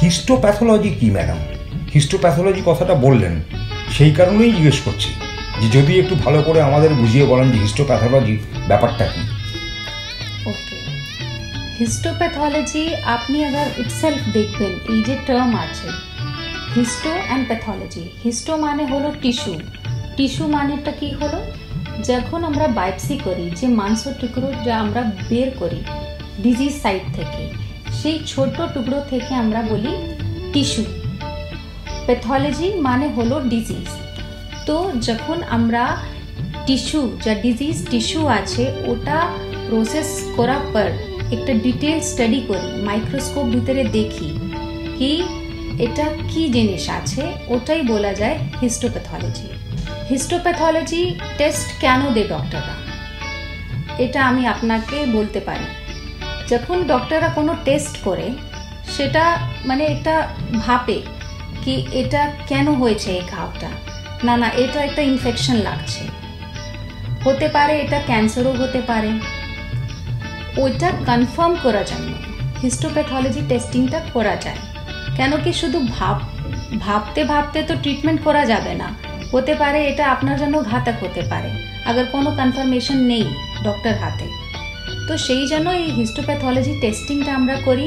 Histopathology কি madam? Histopathology কথাটা বললেন, সেই কারণেই জিজ্ঞেস করছি যে যদি একটু ভালো করে আমাদের বুঝিয়ে বলেন যে হিস্টোপ্যাথোলজি ব্যাপারটা কি। ওকে, হিস্টোপ্যাথোলজি আপনি আবার ইটসেলফ দেখবেন, এই যে টার্ম আছে হিস্টো অ্যান্ড প্যাথোলজি। হিস্টো মানে হলো টিস্যু, টিস্যু মানেটা কি হলো, যখন আমরা বায়োপসি করি, যে মাংস টুকরো যা আমরা বের করি ডিজিজ সাইট থেকে, সেই ছোট টুকরো থেকে আমরা বলি টিস্যু। প্যাথোলজি মানে হলো ডিজিজ। তো যখন আমরা টিস্যু, যা ডিজিজ টিস্যু আছে, ওটা প্রসেস করার পর একটা ডিটেল স্টাডি করি, মাইক্রোস্কোপ ভিতরে দেখি কি এটা কি জিনিস আছে, ওটাই বলা যায় হিস্টোপ্যাথোলজি। হিস্টোপ্যাথোলজি টেস্ট কেন দেয় ডক্টররা, এটা আমি আপনাকে বলতে পারি। যখন ডক্টররা কোনো টেস্ট করে, সেটা মানে একটা ভাবে কি এটা কেন হয়েছে এই ঘাওটা, না এটা একটা ইনফেকশন লাগছে, হতে পারে এটা ক্যান্সারও হতে পারে। ওইটা কনফার্ম করার জন্য হিস্টোপ্যাথোলজি টেস্টিংটা করা যায়। কেন কি শুধু ভাবতে ভাবতে তো ট্রিটমেন্ট করা যাবে না, হতে পারে এটা আপনার জন্য ঘাতক হতে পারে আবার কোনো কনফার্মেশন নেই ডক্টর হাতে। তো সেই জন্য এই হিস্টোপ্যাথোলজি টেস্টিংটা আমরা করি।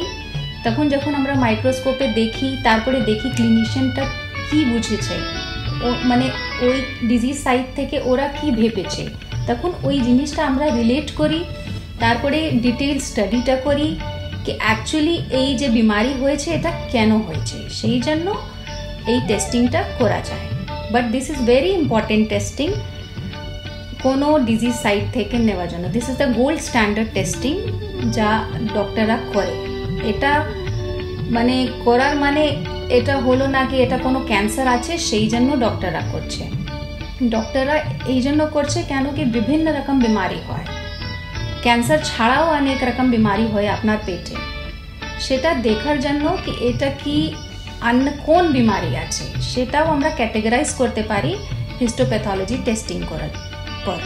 তখন যখন আমরা মাইক্রোস্কোপে দেখি, তারপরে দেখি ক্লিনিশিয়ানটা কি বুঝেছে, মানে ওই ডিজিজ সাইট থেকে ওরা কি ভেবেছে, তখন ওই জিনিসটা আমরা রিলেট করি, তারপরে ডিটেল স্টাডিটা করি কি অ্যাকচুয়ালি এই যে বিমারি হয়েছে এটা কেন হয়েছে, সেই জন্য এই টেস্টিংটা করা যায়। But this is very important testing কোনো ডিজিজ সাইট থেকে নেওয়ার জন্য। This is the gold standard testing যা ডক্টররা করে। এটা মানে করার মানে এটা হলো না কি এটা কোনো ক্যান্সার আছে সেই জন্য ডক্টররা করছে। ডক্টররা এই জন্য করছে কেন কি বিভিন্ন রকম বিমারি হয়, ক্যান্সার ছাড়াও অনেক রকম বিমারি হয় আপনার পেটে, সেটা দেখার জন্য কি এটা কি অন্য কোন বিমারি আছে সেটাও আমরা ক্যাটেগরাইজ করতে পারি হিস্টোপ্যাথোলজি টেস্টিং করার পর।